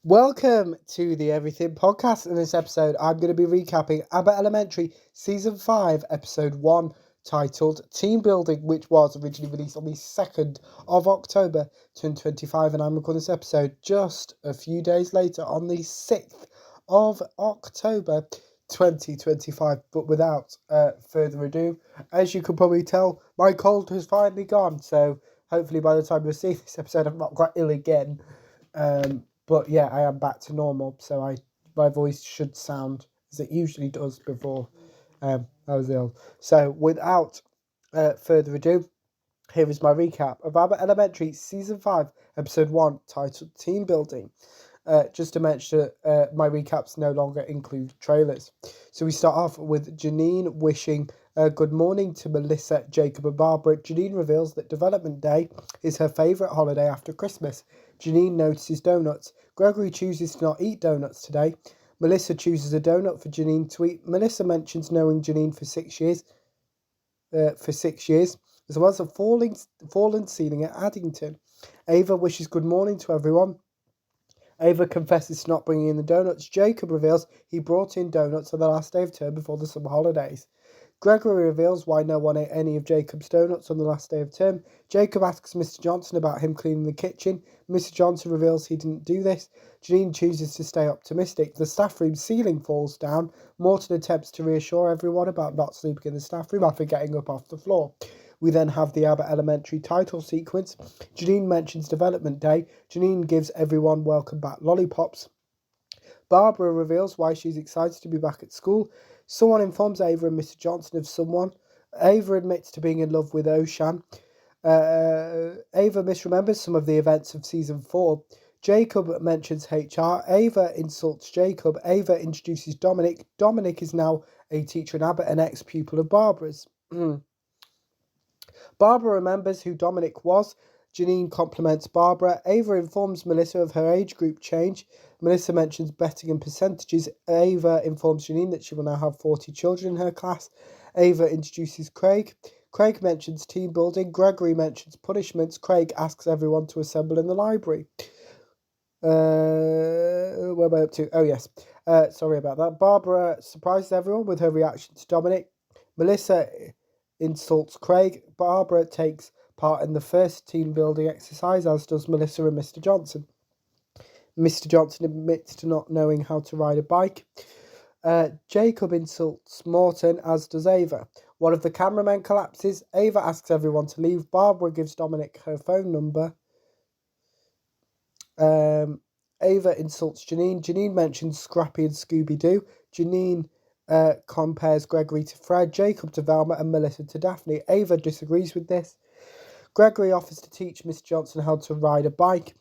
Welcome to the Everything Podcast. In this episode, I'm going to be recapping Abbott Elementary Season 5, Episode 1, titled Team Building, which was originally released on the 2nd of October 2025, and I'm recording this episode just a few days later on the 6th of October 2025. But without further ado, as you can probably tell, my cold has finally gone, so hopefully by the time you see this episode, I've not got ill again. But yeah, I am back to normal, so my voice should sound as it usually does before I was ill. So without further ado, here is my recap of Abbott Elementary Season 5, Episode 1, titled Team Building. Just to mention, my recaps no longer include trailers. So we start off with Janine wishing good morning to Melissa, Jacob and Barbara. Janine reveals that Development Day is her favourite holiday after Christmas. Janine notices donuts. Gregory chooses to not eat donuts today. Melissa chooses a donut for Janine to eat. Melissa mentions knowing Janine for 6 years. As well as a fallen ceiling at Addington. Ava wishes good morning to everyone. Ava confesses to not bringing in the donuts. Jacob reveals he brought in donuts on the last day of term before the summer holidays. Gregory reveals why no one ate any of Jacob's donuts on the last day of term. Jacob asks Mr. Johnson about him cleaning the kitchen. Mr. Johnson reveals he didn't do this. Janine chooses to stay optimistic. The staff room ceiling falls down. Morton attempts to reassure everyone about not sleeping in the staff room after getting up off the floor. We then have the Abbott Elementary title sequence. Janine mentions Development Day. Janine gives everyone welcome back lollipops. Barbara reveals why she's excited to be back at school. Someone informs Ava and Mr. Johnson of someone. Ava admits to being in love with Oshan. Ava misremembers some of the events of Season 4. Jacob mentions HR. Ava insults Jacob. Ava introduces Dominic. Dominic is now a teacher in Abbott, an ex-pupil of Barbara's. Barbara remembers who Dominic was. Janine compliments Barbara. Ava informs Melissa of her age group change. Melissa mentions betting and percentages. Ava informs Janine that she will now have 40 children in her class. Ava introduces Craig. Craig mentions team building. Gregory mentions punishments. Craig asks everyone to assemble in the library. Where am I up to? Oh, yes. Sorry about that. Barbara surprises everyone with her reaction to Dominic. Melissa insults Craig. Barbara takes part in the first team building exercise, as does Melissa and Mr. Johnson. Mr. Johnson admits to not knowing how to ride a bike. Jacob insults Morton, as does Ava. One of the cameramen collapses. Ava asks everyone to leave. Barbara gives Dominic her phone number. Ava insults Janine. Janine mentions Scrappy and Scooby-Doo. Janine compares Gregory to Fred, Jacob to Velma, and Melissa to Daphne. Ava disagrees with this. Gregory offers to teach Miss Johnson how to ride a bike.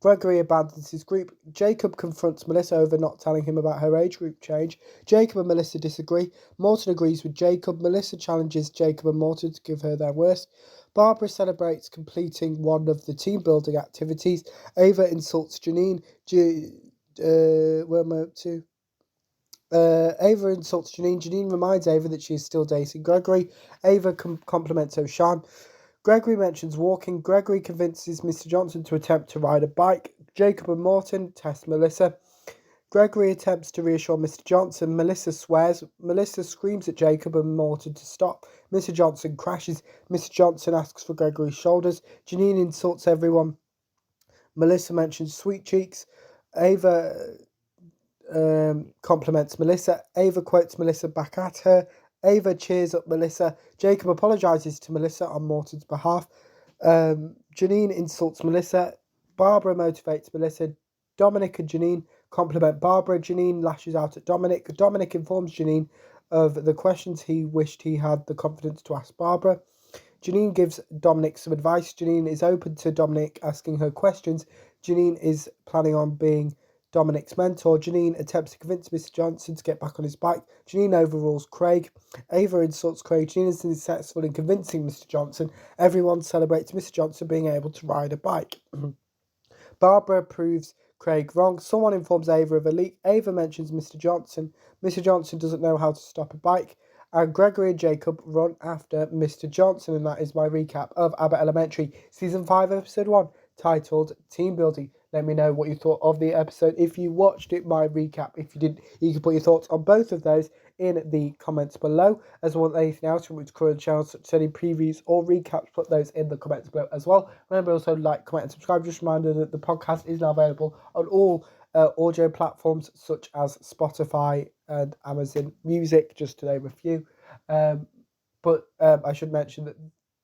Gregory abandons his group. Jacob confronts Melissa over not telling him about her age group change. Jacob and Melissa disagree. Morton agrees with Jacob. Melissa challenges Jacob and Morton to give her their worst. Barbara celebrates completing one of the team building activities. Ava insults Janine. Where am I up to? Ava insults Janine. Janine reminds Ava that she is still dating Gregory. Ava compliments Oshan. Gregory mentions walking. Gregory convinces Mr. Johnson to attempt to ride a bike. Jacob and Morton test Melissa. Gregory attempts to reassure Mr. Johnson. Melissa swears. Melissa screams at Jacob and Morton to stop. Mr. Johnson crashes. Mr. Johnson asks for Gregory's shoulders. Janine insults everyone. Melissa mentions sweet cheeks. Ava compliments Melissa. Ava quotes Melissa back at her. Ava cheers up Melissa. Jacob apologises to Melissa on Morton's behalf. Janine insults Melissa. Barbara motivates Melissa. Dominic and Janine compliment Barbara. Janine lashes out at Dominic. Dominic informs Janine of the questions he wished he had the confidence to ask Barbara. Janine gives Dominic some advice. Janine is open to Dominic asking her questions. Janine is planning on being Dominic's mentor. Janine attempts to convince Mr. Johnson to get back on his bike. Janine overrules Craig. Ava insults Craig. Janine is successful in convincing Mr. Johnson. Everyone celebrates Mr. Johnson being able to ride a bike. Barbara proves Craig wrong. Someone informs Ava of a leak. Ava mentions Mr. Johnson. Mr. Johnson doesn't know how to stop a bike. And Gregory and Jacob run after Mr. Johnson. And that is my recap of Abbott Elementary, Season 5, Episode 1, titled Team Building. Let me know what you thought of the episode. If you watched it, my recap. If you didn't, you can put your thoughts on both of those in the comments below. As well as anything else from its current channel, such as any previews or recaps, put those in the comments below as well. Remember also like, comment, and subscribe. Just a reminder that the podcast is now available on all audio platforms such as Spotify and Amazon Music, just to name a few. But I should mention that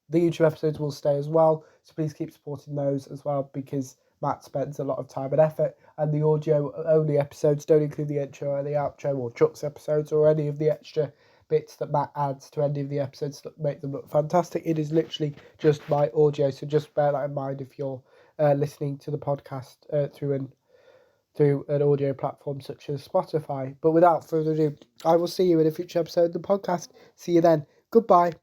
the YouTube episodes will stay as well, so please keep supporting those as well, because Matt spends a lot of time and effort, and the audio-only episodes don't include the intro or the outro or Chuck's episodes or any of the extra bits that Matt adds to any of the episodes that make them look fantastic. It is literally just my audio, so just bear that in mind if you're listening to the podcast through an audio platform such as Spotify. But without further ado, I will see you in a future episode of the podcast. See you then. Goodbye.